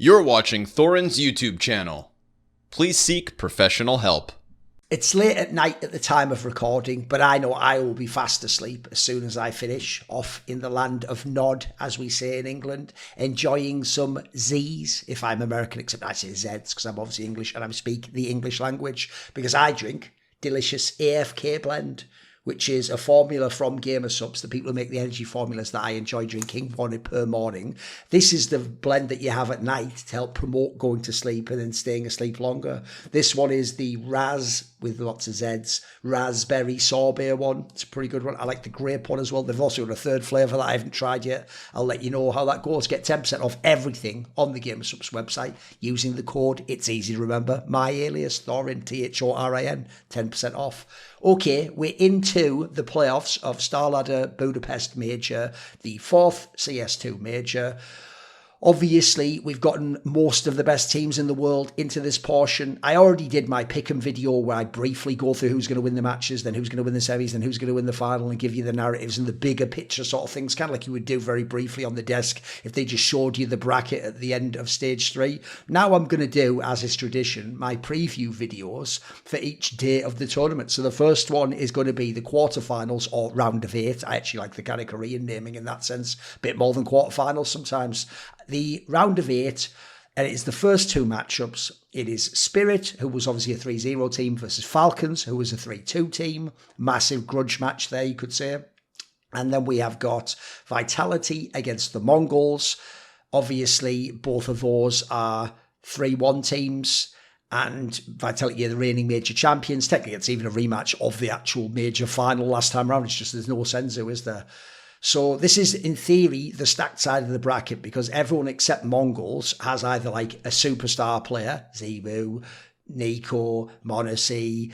You're watching Thorin's YouTube channel. Please seek professional help. It's late at night at the time of recording, but I know I will be fast asleep as soon as I finish off in the land of Nod, as we say in England, enjoying some Z's, if I'm American, except I say Z's because I'm obviously English and I speak the English language, because I drink delicious AFK blend, which is a formula from Gamer Subs, the people who make the energy formulas that I enjoy drinking, one per morning. This is the blend that you have at night to help promote going to sleep and then staying asleep longer. This one is the Raz, with lots of Zs, raspberry sorbet one. It's a pretty good one. I like the grape one as well. They've also got a third flavour that I haven't tried yet. I'll let you know how that goes. Get 10% off everything on the Gamer Subs website using the code, it's easy to remember, my alias, Thorin, Thorin, 10% off. Okay, we're into the playoffs of Starladder Budapest Major, the fourth CS2 Major. Obviously, we've gotten most of the best teams in the world into this portion. I already did my pick'em video where I briefly go through who's going to win the matches, then who's going to win the semis, then who's going to win the final, and give you the narratives and the bigger picture sort of things, kind of like you would do very briefly on the desk if they just showed you the bracket at the end of stage 3. Now I'm going to do, as is tradition, my preview videos for each day of the tournament. So the first one is going to be the quarterfinals or round of 8. I actually like the kind of Korean naming in that sense, a bit more than quarterfinals sometimes. The round of 8, and it's the first two matchups. It is Spirit, who was obviously a 3-0 team, versus Falcons, who was a 3-2 team. Massive grudge match there, you could say. And then we have got Vitality against the MongolZ. Obviously, both of those are 3-1 teams. And Vitality are the reigning major champions. Technically, it's even a rematch of the actual major final last time around. It's just there's no Senzu, is there? So this is, in theory, the stacked side of the bracket, because everyone except MongolZ has either like a superstar player, Zebu, NiKo, MongolZ,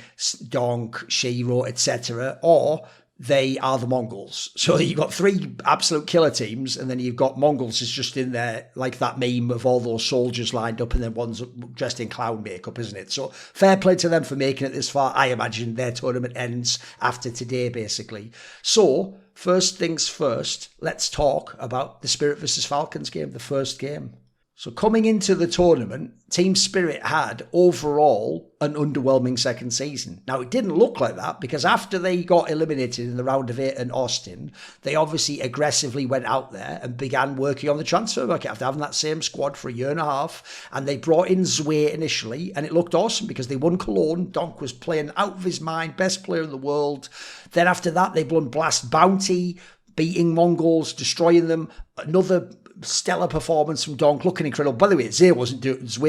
donk, Ro8, etc., or they are the Mongols. So you've got 3 absolute killer teams, and then you've got MongolZ is just in there, like that meme of all those soldiers lined up, and then one's dressed in clown makeup, isn't it? So fair play to them for making it this far. I imagine their tournament ends after today, basically. So first things first, let's talk about the Spirit versus Falcons game, the first game. So coming into the tournament, Team Spirit had overall an underwhelming second season. Now, it didn't look like that, because after they got eliminated in the round of 8 in Austin, they obviously aggressively went out there and began working on the transfer market after having that same squad for a year and a half. And they brought in Zwei initially, and it looked awesome because they won Cologne. Donk was playing out of his mind, best player in the world. Then after that, they won Blast Bounty, beating MongolZ, destroying them. Another stellar performance from donk, looking incredible. By the way, Zwei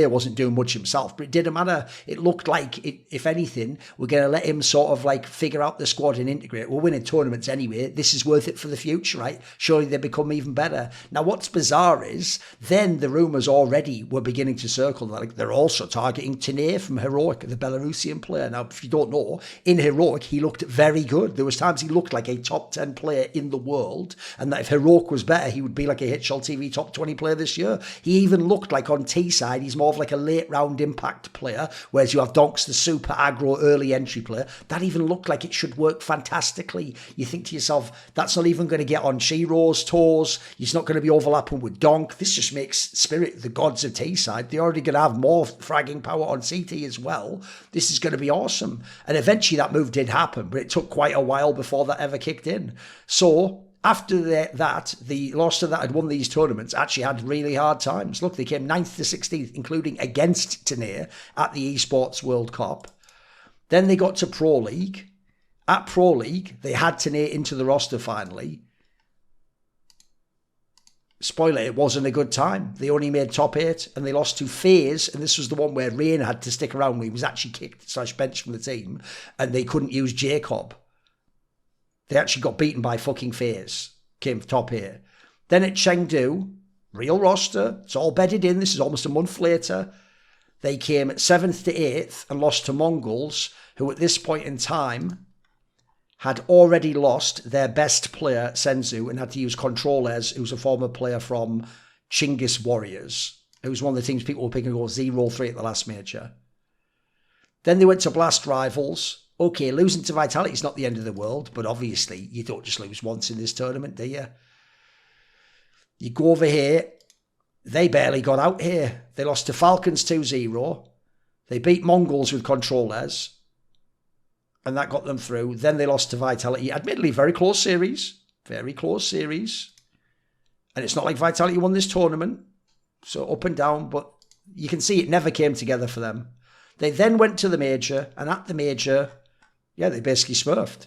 wasn't doing much himself, but it didn't matter. It looked like, if anything, we're going to let him sort of like figure out the squad and integrate. We're winning tournaments anyway. This is worth it for the future, right? Surely they become even better. Now, what's bizarre is then the rumours already were beginning to circle that like they're also targeting Tine from Heroic, the Belarusian player. Now, if you don't know, in Heroic, he looked very good. There was times he looked like a top 10 player in the world, and that if Heroic was better, he would be like a HL TV top 20 player this year. He even looked like on T side, he's more of like a late round impact player, whereas you have Donk's the super aggro early entry player. That even looked like it should work fantastically. You think to yourself, that's not even going to get on Shiro's toes. He's not going to be overlapping with Donk. This just makes Spirit the gods of T side. They're already going to have more fragging power on CT as well. This is going to be awesome. And eventually that move did happen, but it took quite a while before that ever kicked in. So after that, the roster that had won these tournaments actually had really hard times. Look, they came 9th to 16th, including against Tine at the Esports World Cup. Then they got to Pro League. At Pro League, they had Tine into the roster finally. Spoiler, it wasn't a good time. They only made top 8, and they lost to FaZe, and this was the one where Rain had to stick around when he was actually kicked/benched from the team, and they couldn't use Jacob. They actually got beaten by fucking FaZe. Came top 8. Then at Chengdu, real roster. It's all bedded in. This is almost a month later. They came 7th to 8th and lost to MongolZ, who at this point in time had already lost their best player, Senzu, and had to use Controllers, who's a former player from Chinggis Warriors, who's one of the teams people were picking over Ro8 at the last major. Then they went to Blast Rivals. Okay, losing to Vitality is not the end of the world, but obviously you don't just lose once in this tournament, do you? You go over here. they barely got out here. They lost to Falcons 2-0. They beat MongolZ with controllers. And that got them through. Then they lost to Vitality. Admittedly, very close series. Very close series. And it's not like Vitality won this tournament. So up and down. But you can see it never came together for them. They then went to the major. And at the major, yeah, they basically smurfed.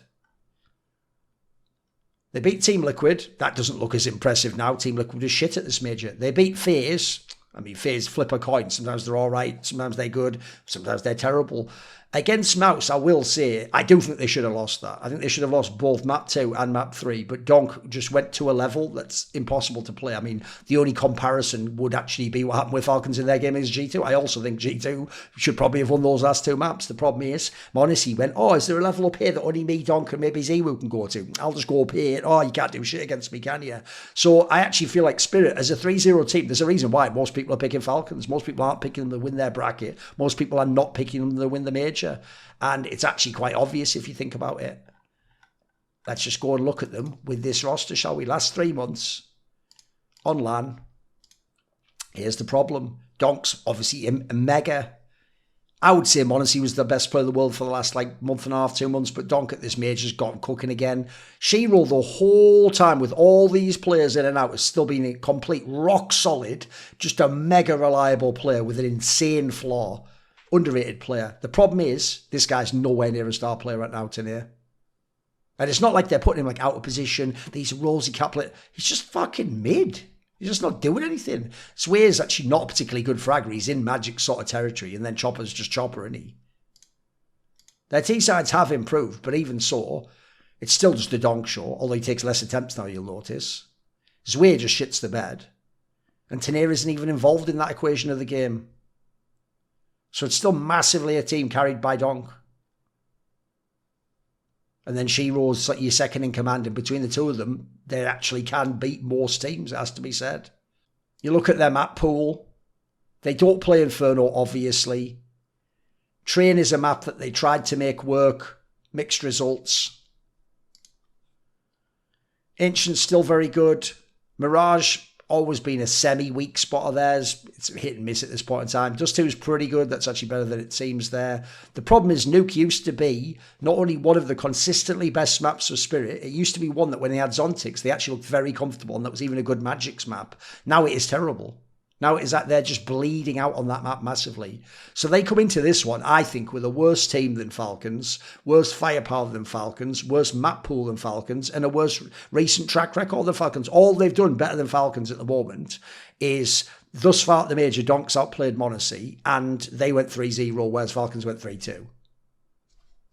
They beat Team Liquid. That doesn't look as impressive now. Team Liquid is shit at this major. They beat FaZe. I mean, FaZe flip a coin. Sometimes they're all right. Sometimes they're good. Sometimes they're terrible. Against Mouse, I will say, I do think they should have lost that. I think they should have lost both Map 2 and Map 3. But Donk just went to a level that's impossible to play. I mean, the only comparison would actually be what happened with Falcons in their game against G2. I also think G2 should probably have won those last two maps. The problem is, m0NESY went, oh, is there a level up here that only me, Donk, and maybe Zwu can go to? I'll just go up here. Oh, you can't do shit against me, can you? So I actually feel like Spirit, as a 3-0 team, there's a reason why most people are picking Falcons. Most people aren't picking them to win their bracket. Most people are not picking them to win the major. And it's actually quite obvious if you think about it. Let's just go and look at them with this roster, shall we? Last 3 months on LAN. Here's the problem. Donk's obviously a mega. I would say m0NESY was the best player in the world for the last month and a half, 2 months. But Donk at this major's got cooking again. Shiro the whole time with all these players in and out has still been a complete rock solid, just a mega reliable player with an insane floor. Underrated player. The problem is, this guy's nowhere near a star player right now, Tanair. And it's not like they're putting him out of position. These rosy caplet. He's just fucking mid. He's just not doing anything. Sway's actually not a particularly good fragger. He's in Magic sort of territory, and then Chopper's just Chopper, isn't he? Their T-sides have improved, but even so, it's still just a Donk show, although he takes less attempts now, you'll notice. Sway just shits the bed. And Tanair isn't even involved in that equation of the game. So it's still massively a team carried by Donk. And then Shiro's like your second in command. And between the two of them, they actually can beat most teams, it has to be said. You look at their map pool. They don't play Inferno, obviously. Train is a map that they tried to make work. Mixed results. Ancient's still very good. Mirage, always been a semi-weak spot of theirs. It's hit and miss at this point in time. Dust 2 is pretty good. That's actually better than it seems there. The problem is Nuke used to be not only one of the consistently best maps for Spirit, it used to be one that when they had Zontix, they actually looked very comfortable, and that was even a good Magic's map. Now it is terrible. Now it is that they're just bleeding out on that map massively. So they come into this one, I think, with a worse team than Falcons, worse firepower than Falcons, worse map pool than Falcons, and a worse recent track record than Falcons. All they've done better than Falcons at the moment is, thus far at the major, Donks outplayed m0NESY, and they went 3-0, whereas Falcons went 3-2.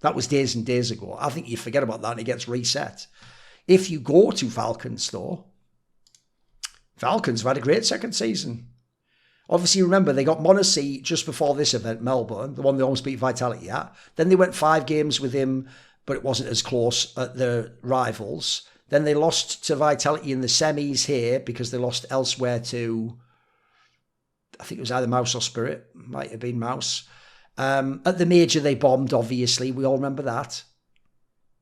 That was days and days ago. I think you forget about that and it gets reset. If you go to Falcons, though, Falcons have had a great second season. Obviously, remember, they got m0NESY just before this event, Melbourne, the one they almost beat Vitality at. Then they went 5 games with him, but it wasn't as close at the rivals. Then they lost to Vitality in the semis here because they lost elsewhere to, I think it was either Mouse or Spirit. Might have been Mouse. At the major, they bombed, obviously. We all remember that.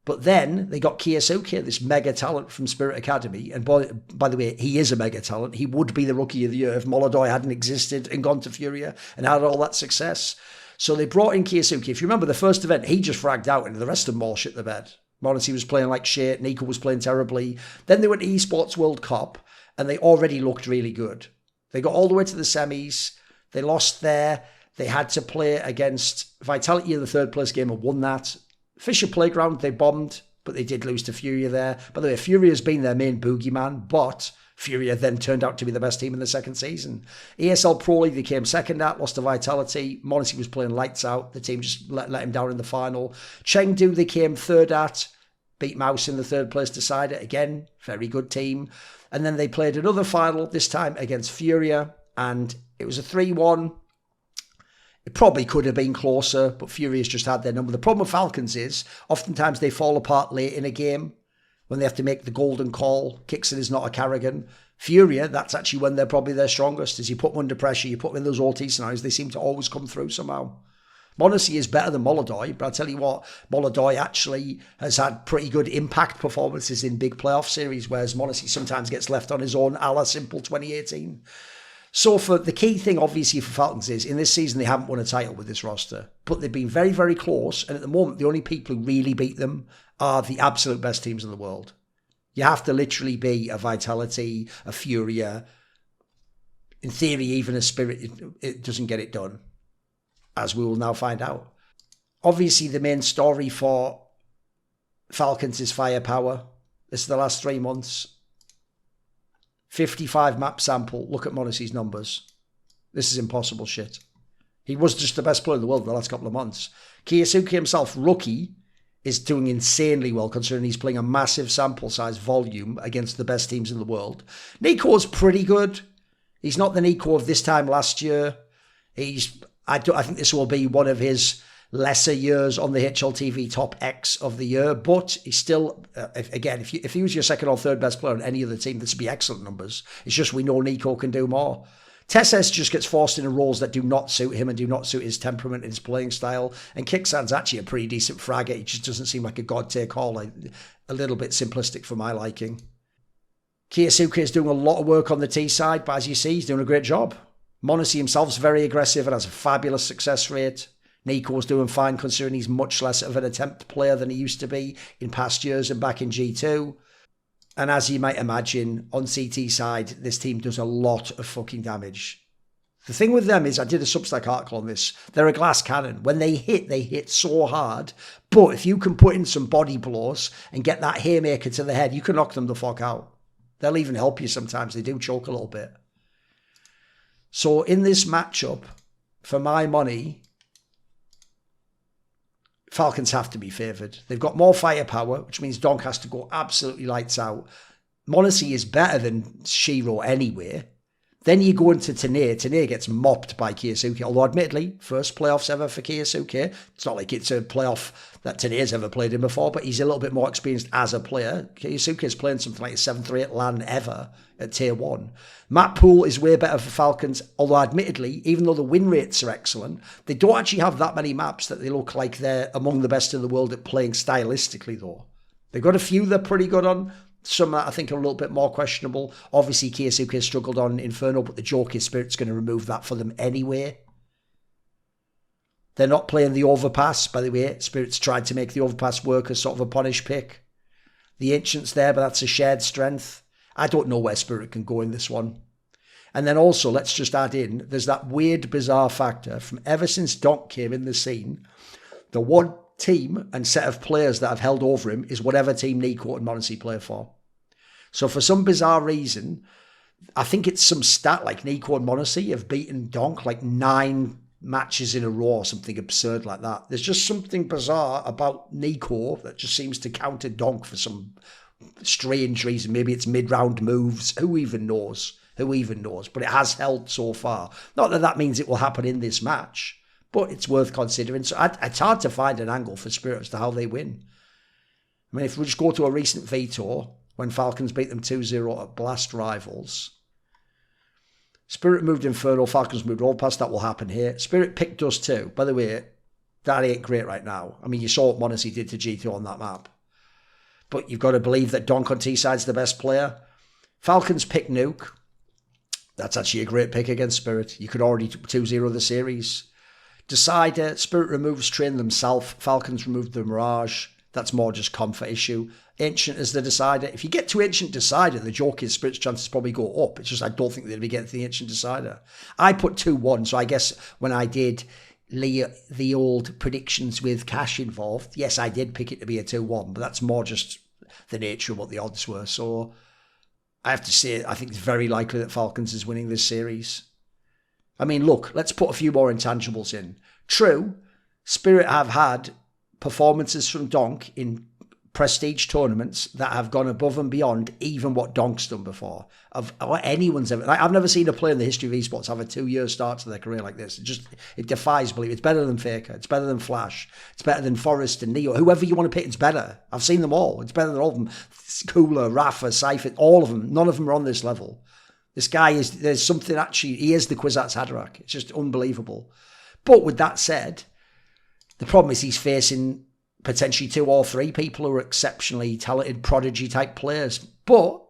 But then they got Kyosuke, this mega talent from Spirit Academy. And by the way, he is a mega talent. He would be the Rookie of the Year if MongolZ hadn't existed and gone to Furia and had all that success. So they brought in Kyosuke. If you remember the first event, he just fragged out and the rest of them all shit the bed. m0NESY was playing like shit. NiKo was playing terribly. Then they went to Esports World Cup and they already looked really good. They got all the way to the semis. They lost there. They had to play against Vitality in the third place game and won that. Fisher Playground, they bombed, but they did lose to Furia there. By the way, Furia's been their main boogeyman, but Furia then turned out to be the best team in the second season. ESL Pro League, they came second at, lost to Vitality. m0NESY was playing lights out. The team just let him down in the final. Chengdu, they came third at, beat Mouse in the third place decider. Again, very good team. And then they played another final, this time against Furia, and it was a 3-1. It probably could have been closer, but Furia's just had their number. The problem with Falcons is, oftentimes they fall apart late in a game when they have to make the golden call. Kixon is not a Carrigan. Furia, that's actually when they're probably their strongest. As you put them under pressure, you put them in those OT scenarios, they seem to always come through somehow. m0NESY is better than MongolZ, but I'll tell you what, MongolZ actually has had pretty good impact performances in big playoff series, whereas m0NESY sometimes gets left on his own, a la Simple 2018. So for the key thing, obviously, for Falcons is in this season, they haven't won a title with this roster, but they've been very, very close. And at the moment, the only people who really beat them are the absolute best teams in the world. You have to literally be a Vitality, a Furia. In theory, even a Spirit, it doesn't get it done, as we will now find out. Obviously, the main story for Falcons is firepower. This is the last 3 months. 55 map sample. Look at MongolZ's numbers. This is impossible shit. He was just the best player in the world in the last couple of months. JerCkysMiNi0n himself, rookie, is doing insanely well considering he's playing a massive sample size volume against the best teams in the world. NiKo's pretty good. He's not the NiKo of this time last year. I think this will be one of his lesser years on the HLTV top X of the year, but he's still, if he was your second or third best player on any other team, this would be excellent numbers. It's just we know NiKo can do more. Tesses just gets forced into roles that do not suit him and do not suit his temperament and his playing style. And Kicksan's actually a pretty decent fragger. He just doesn't seem like a god-tier-call, like a little bit simplistic for my liking. JerCkysMiNi0n is doing a lot of work on the T side, but as you see, he's doing a great job. MongolZ himself's very aggressive and has a fabulous success rate. NiKo's doing fine considering he's much less of an attempt player than he used to be in past years and back in G2. And as you might imagine, on CT side, this team does a lot of fucking damage. The thing with them is, I did a Substack article on this, they're a glass cannon. When they hit so hard. But if you can put in some body blows and get that haymaker to the head, you can knock them the fuck out. They'll even help you sometimes. They do choke a little bit. So in this matchup, for my money, Falcons have to be favoured. They've got more firepower, which means Donk has to go absolutely lights out. MongolZ is better than Ro8 anyway. Then you go into Thorin. Thorin gets mopped by JerCkysMiNi0n, although admittedly, first playoffs ever for JerCkysMiNi0n. It's not like it's a playoff that Thorin's ever played in before, but he's a little bit more experienced as a player. JerCkysMiNi0n is playing something like a 7-3 LAN ever at tier 1. Map pool is way better for Falcons, although admittedly, even though the win rates are excellent, they don't actually have that many maps that they look like they're among the best in the world at playing stylistically, though. They've got a few they're pretty good on. Some that I think are a little bit more questionable. Obviously, JerCkysMiNi0n has struggled on Inferno, but the Joker Spirit's going to remove that for them anyway. They're not playing the Overpass, by the way. Spirit's tried to make the Overpass work as sort of a punish pick. The Ancient's there, but that's a shared strength. I don't know where Spirit can go in this one. And then also, let's just add in, there's that weird, bizarre factor from ever since Donk came in the scene, the one team and set of players that have held over him is whatever team NiKo and MongolZ play for. So for some bizarre reason, I think it's some stat like NiKo and MongolZ have beaten Donk like 9 matches in a row or something absurd like that. There's just something bizarre about NiKo that just seems to counter Donk for some strange reason. Maybe it's mid-round moves. Who even knows? But it has held so far. Not that that means it will happen in this match, but it's worth considering. So it's hard to find an angle for Spirit as to how they win. I mean, if we just go to a recent veto, when Falcons beat them 2-0 at Blast Rivals, Spirit moved Inferno, Falcons moved all past. That will happen here. Spirit picked us too. By the way, that ain't great right now. I mean, you saw what MongolZ did to G2 on that map. But you've got to believe that Donk on T-side's the best player. Falcons pick Nuke. That's actually a great pick against Spirit. You could already 2-0 the series. Decider, Spirit removes Train themselves. Falcons remove the Mirage. That's more just comfort issue. Ancient is the Decider. If you get to Ancient Decider, the joke is Spirit's chances probably go up. It's just I don't think they'll be getting to the Ancient Decider. I put 2-1, so I guess when I did the old predictions with cash involved, yes, I did pick it to be a 2-1, but that's more just the nature of what the odds were. So I have to say, I think it's very likely that Falcons is winning this series. I mean, look, let's put a few more intangibles in. True, Spirit have had performances from Donk in prestige tournaments that have gone above and beyond even what Donk's done before. Of what anyone's ever... I've never seen a player in the history of esports have a 2-year start to their career like this. It defies belief. It's better than Faker. It's better than Flash. It's better than Forrest and Neo. Whoever you want to pick, it's better. I've seen them all. It's better than all of them. Cooler, Rafa, Cypher, all of them. None of them are on this level. This guy is... There's something actually... He is the Kwisatz Haderach. It's just unbelievable. But with that said, the problem is he's facing potentially 2 or 3 people who are exceptionally talented, prodigy-type players. But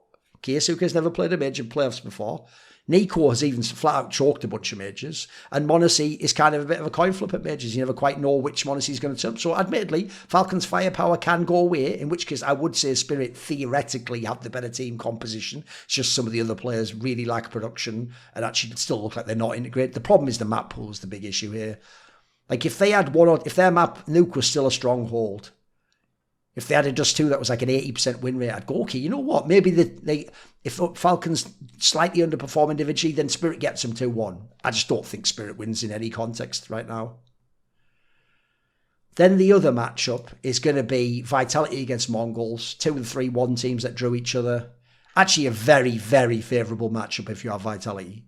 JerCkysMiNi0n has never played a major playoffs before. NiKo has even flat out chalked a bunch of majors, and MongolZ is kind of a bit of a coin flip at majors. You never quite know which MongolZ is going to turn up. So admittedly, Falcons' firepower can go away, in which case I would say Spirit theoretically have the better team composition. It's just some of the other players really lack production and actually still look like they're not integrated. The problem is the map pool is the big issue here. Like if they had if their map Nuke was still a stronghold, if they had a Dust 2 that was like an 80% win rate, I'd go, okay, you know what? Maybe if Falcons slightly underperform individually, then Spirit gets them 2-1. I just don't think Spirit wins in any context right now. Then the other matchup is going to be Vitality against Mongols, 2 and 3-1 teams that drew each other. Actually a very, very favourable matchup if you have Vitality.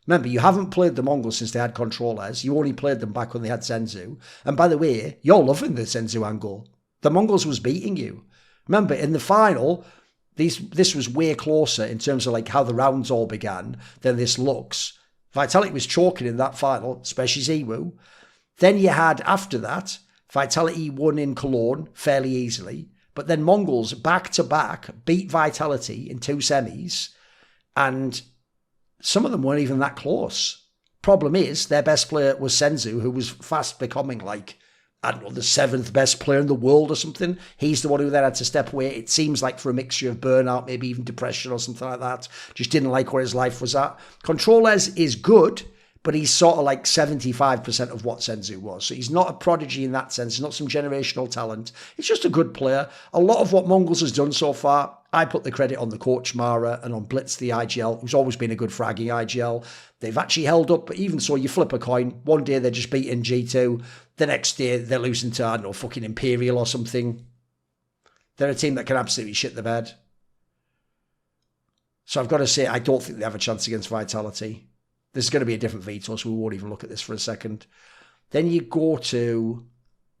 Remember, you haven't played the Mongols since they had controllers. You only played them back when they had Senzu. And by the way, you're loving the Senzu angle. The Mongols was beating you. Remember, in the final, this was way closer in terms of like how the rounds all began than this looks. Vitality was chalking in that final, especially Ziwu. Then you had, after that, Vitality won in Cologne fairly easily. But then Mongols, back-to-back, beat Vitality in 2 semis. And some of them weren't even that close. Problem is, their best player was Senzu, who was fast becoming like, I don't know, the 7th best player in the world or something. He's the one who then had to step away. It seems like for a mixture of burnout, maybe even depression or something like that. Just didn't like where his life was at. Controllers is good, but he's sort of like 75% of what Senzu was. So he's not a prodigy in that sense. He's not some generational talent. He's just a good player. A lot of what Mongols has done so far, I put the credit on the coach Mara and on Blitz, the IGL, who's always been a good fragging IGL. They've actually held up, but even so, you flip a coin. One day they're just beating G2. The next day they're losing to, I don't know, fucking Imperial or something. They're a team that can absolutely shit the bed. So I've got to say, I don't think they have a chance against Vitality. This is going to be a different veto, so we won't even look at this for a second. Then you go to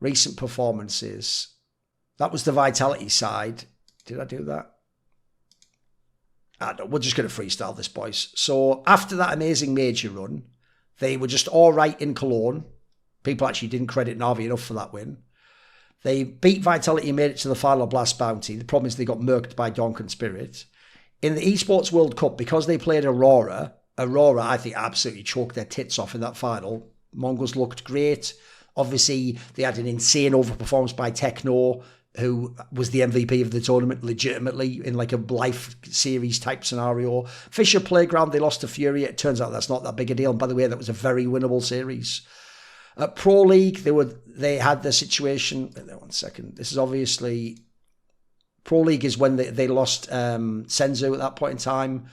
recent performances. That was the Vitality side. Did I do that? I don't know. We're just going to freestyle this, boys. So after that amazing major run, they were just all right in Cologne. People actually didn't credit Na'Vi enough for that win. They beat Vitality and made it to the final Blast Bounty. The problem is they got murked by Donk and Spirit. In the Esports World Cup, because they played Aurora, I think, absolutely choked their tits off in that final. Mongols looked great. Obviously, they had an insane overperformance by Techno, who was the MVP of the tournament legitimately in like a life series type scenario. Fisher Playground, they lost to Fury. It turns out that's not that big a deal. And by the way, that was a very winnable series. At Pro League, they had the situation. One second. This is obviously Pro League is when they lost Senzu at that point in time.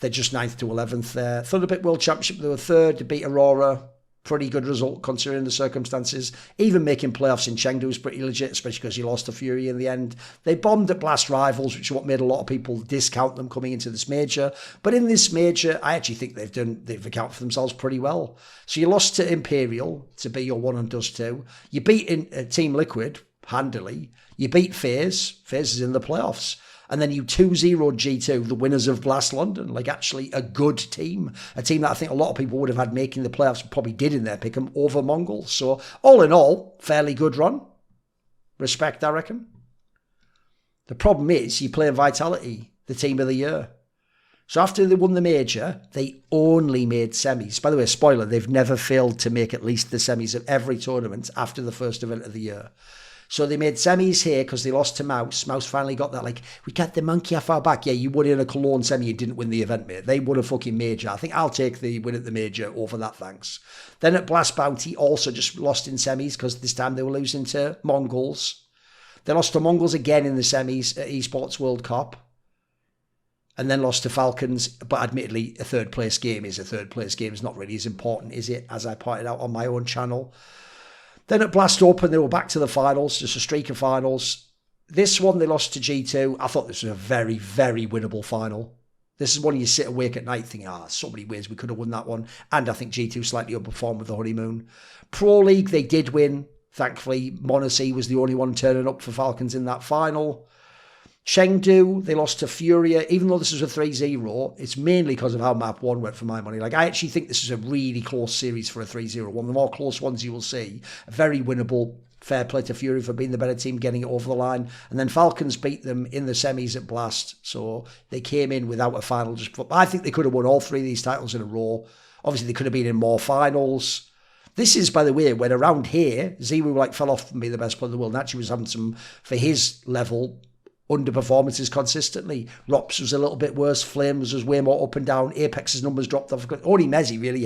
They're just 9th to 11th there. Thunderbit World Championship, they were 3rd to beat Aurora. Pretty good result considering the circumstances. Even making playoffs in Chengdu was pretty legit, especially because you lost to Fury in the end. They bombed at Blast Rivals, which is what made a lot of people discount them coming into this major. But in this major, I actually think they've accounted for themselves pretty well. So you lost to Imperial to be your 1 and Dust 2. You beat Team Liquid handily. You beat FaZe. FaZe is in the playoffs. And then you 2-0'd G2, the winners of Blast London. Like, actually a good team. A team that I think a lot of people would have had making the playoffs, probably did in their pick'em, over Mongols. So, all in all, fairly good run. Respect, I reckon. The problem is, you play Vitality, the team of the year. So after they won the major, they only made semis. By the way, spoiler, they've never failed to make at least the semis of every tournament after the first event of the year. So they made semis here because they lost to Mouse. Mouse finally got that, like, we got the monkey off our back. Yeah, you won in a Cologne semi, you didn't win the event, mate. They won a fucking major. I think I'll take the win at the major over that, thanks. Then at Blast Bounty, also just lost in semis because this time they were losing to Mongols. They lost to Mongols again in the semis at Esports World Cup. And then lost to Falcons. But admittedly, a third place game is a third place game. It's not really as important, is it? As I pointed out on my own channel. Then at Blast Open, they were back to the finals, just a streak of finals. This one, they lost to G2. I thought this was a very, very winnable final. This is one you sit awake at night thinking, so many ways we could have won that one. And I think G2 slightly underperformed with the honeymoon. Pro League, they did win. Thankfully, MongolZ was the only one turning up for Falcons in that final. Chengdu, they lost to Furia. Even though this was a 3-0, it's mainly because of how map 1 went for my money. Like, I actually think this is a really close series for a 3-0. One of the more close ones you will see. A very winnable Fair play to Fury for being the better team, getting it over the line. And then Falcons beat them in the semis at Blast. So they came in without a final. I think they could have won all 3 of these titles in a row. Obviously, they could have been in more finals. This is, by the way, when around here, Ziwu fell off from being the best player in the world and actually was having some, for his level, underperformances consistently. Ro8 was a little bit worse. Flames was way more up and down. Apex's numbers dropped off. Only Mezzi really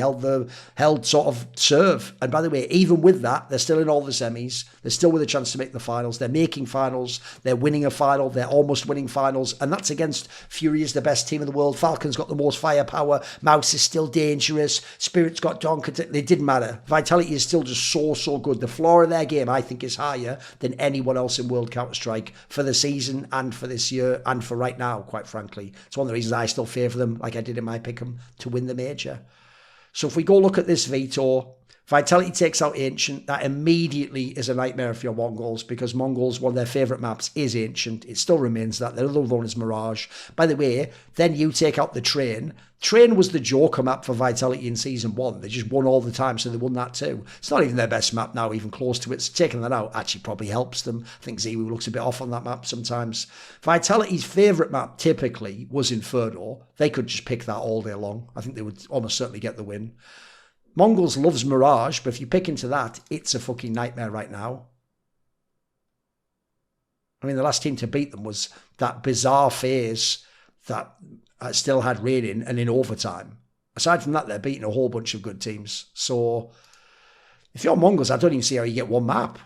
held sort of serve. And by the way, even with that, they're still in all the semis. They're still with a chance to make the finals. They're making finals. They're winning a final. They're almost winning finals. And that's against Fury is the best team in the world. Falcons got the most firepower. Mouse is still dangerous. Spirit's got donk. It didn't matter. Vitality is still just so good. The floor of their game, I think, is higher than anyone else in World Counter-Strike for the season and for this year and for right now, quite frankly. It's one of the reasons I still favour them, like I did in my pick'em, to win the major. So if we go look at this veto, Vitality takes out Ancient. That immediately is a nightmare for your Mongols, because Mongols, one of their favourite maps is Ancient. It still remains that. Their other one is Mirage. By the way, then you take out the Train. Train was the Joker map for Vitality in Season 1. They just won all the time, so they won that too. It's not even their best map now, even close to it. So taking that out actually probably helps them. I think Ziwu looks a bit off on that map sometimes. Vitality's favourite map typically was Inferno. They could just pick that all day long. I think they would almost certainly get the win. Mongols loves Mirage, but if you pick into that, it's a fucking nightmare right now. I mean, the last team to beat them was that bizarre phase that still had rain in and in overtime. Aside from that, they're beating a whole bunch of good teams. So if you're Mongols, I don't even see how you get one map.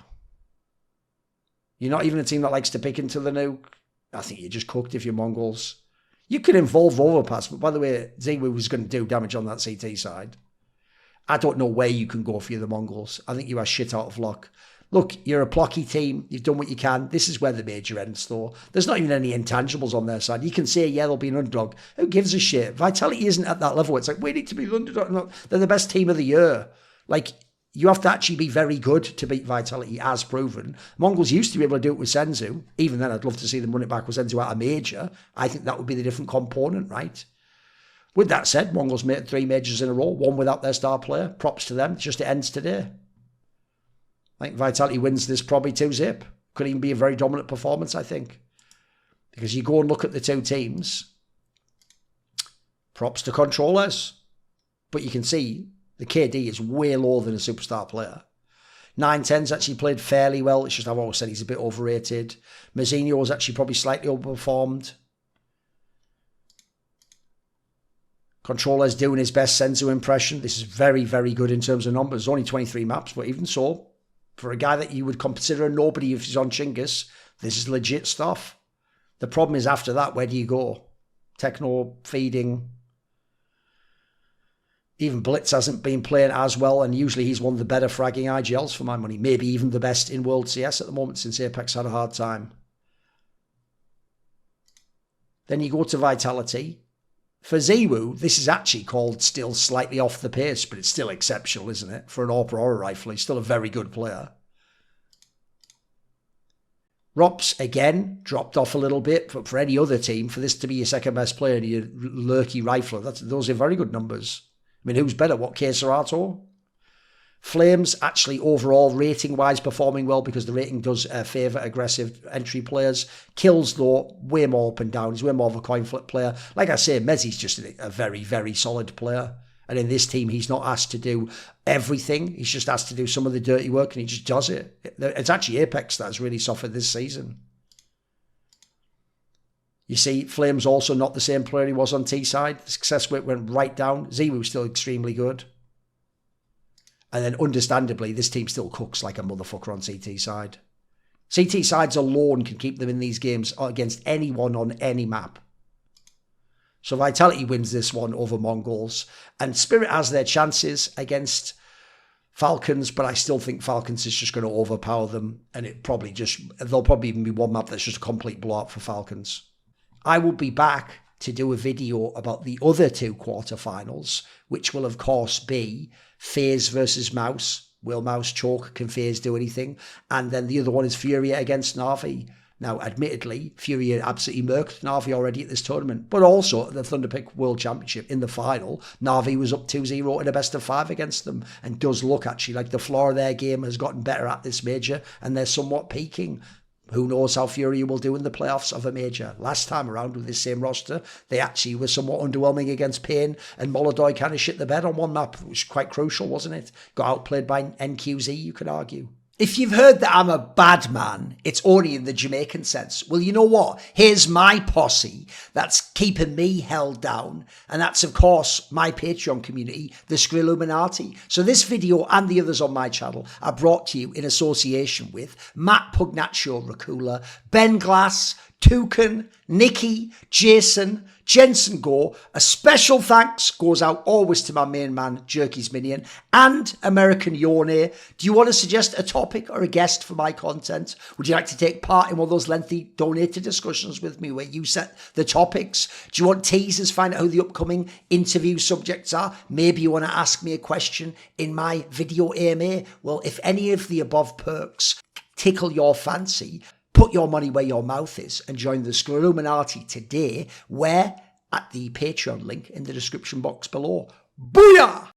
You're not even a team that likes to pick into the nuke. I think you're just cooked if you're Mongols. You could involve overpass, but by the way, Ziwu was going to do damage on that CT side. I don't know where you can go for you, the Mongols. I think you are shit out of luck. Look, you're a plucky team. You've done what you can. This is where the major ends, though. There's not even any intangibles on their side. You can say, yeah, they'll be an underdog. Who gives a shit? Vitality isn't at that level. It's like, we need to be the underdog. No, they're the best team of the year. Like, you have to actually be very good to beat Vitality, as proven. Mongols used to be able to do it with Senzu. Even then, I'd love to see them run it back with Senzu at a major. I think that would be the different component, right? With that said, Mongols made 3 majors in a row, one without their star player. Props to them. It's just it ends today. I think Vitality wins this probably 2-zip. Could even be a very dominant performance, I think. Because you go and look at the two teams. Props to controllers. But you can see the KD is way lower than a superstar player. 910's actually played fairly well. It's just I've always said he's a bit overrated. Mazzinho's actually probably slightly overperformed. Controller's doing his best Senzu impression. This is very, very good in terms of numbers. Only 23 maps, but even so, for a guy that you would consider a nobody if he's on Chinggis, this is legit stuff. The problem is after that, where do you go? Techno feeding. Even Blitz hasn't been playing as well, and usually he's one of the better fragging IGLs for my money. Maybe even the best in World CS at the moment, since Apex had a hard time. Then you go to Vitality. For Ziwu, this is actually called still slightly off the pace, but it's still exceptional, isn't it? For an AWP or a rifle, he's still a very good player. Ro8, again, dropped off a little bit, but for any other team, for this to be your second best player and your lurky rifler, those are very good numbers. I mean, who's better? What, Keserato? Flames, actually, overall, rating-wise, performing well because the rating does favour aggressive entry players. Kills, though, way more up and down. He's way more of a coin flip player. Like I say, Mezzi's just a very, very solid player. And in this team, he's not asked to do everything. He's just asked to do some of the dirty work, and he just does it. It's actually Apex that has really suffered this season. You see, Flames also not the same player he was on T-side. The success rate went right down. Ziwu still extremely good. And then, understandably, this team still cooks like a motherfucker on CT side. CT sides alone can keep them in these games against anyone on any map. So Vitality wins this one over Mongols. And Spirit has their chances against Falcons, but I still think Falcons is just going to overpower them. And there'll probably even be one map that's just a complete blowout for Falcons. I will be back to do a video about the other 2 quarterfinals, which will, of course, be FaZe versus Mouse. Will Mouse choke? Can FaZe do anything? And then the other one is Furia against Na'Vi. Now, admittedly, Fury had absolutely murked Na'Vi already at this tournament, but also at the Thunderpick World Championship in the final, Na'Vi was up 2-0 in a best of 5 against them, and does look actually like the floor of their game has gotten better at this major, and they're somewhat peaking. Who knows how Fury will do in the playoffs of a major. Last time around with this same roster, they actually were somewhat underwhelming against Payne, and Molodoi kind of shit the bed on one map, which was quite crucial, wasn't it? Got outplayed by NQZ, you could argue. If you've heard that I'm a bad man, it's only in the Jamaican sense. Well, you know what? Here's my posse that's keeping me held down. And that's, of course, my Patreon community, the JerCkysMiNi0n. So this video and the others on my channel are brought to you in association with Matt Pugnatio Rajcula, Ben Glass, Thooorin, Nicky, Jasun, Jensen Goh. A special thanks goes out always to my main man, JerCkysMiNi0n and AmericanYone. Do you want to suggest a topic or a guest for my content? Would you like to take part in one of those lengthy donated discussions with me where you set the topics? Do you want teasers, find out who the upcoming interview subjects are? Maybe you want to ask me a question in my video AMA? Well, if any of the above perks tickle your fancy, put your money where your mouth is and join the JerCkysMiNi0n today, where at the Patreon link in the description box below. Booyah!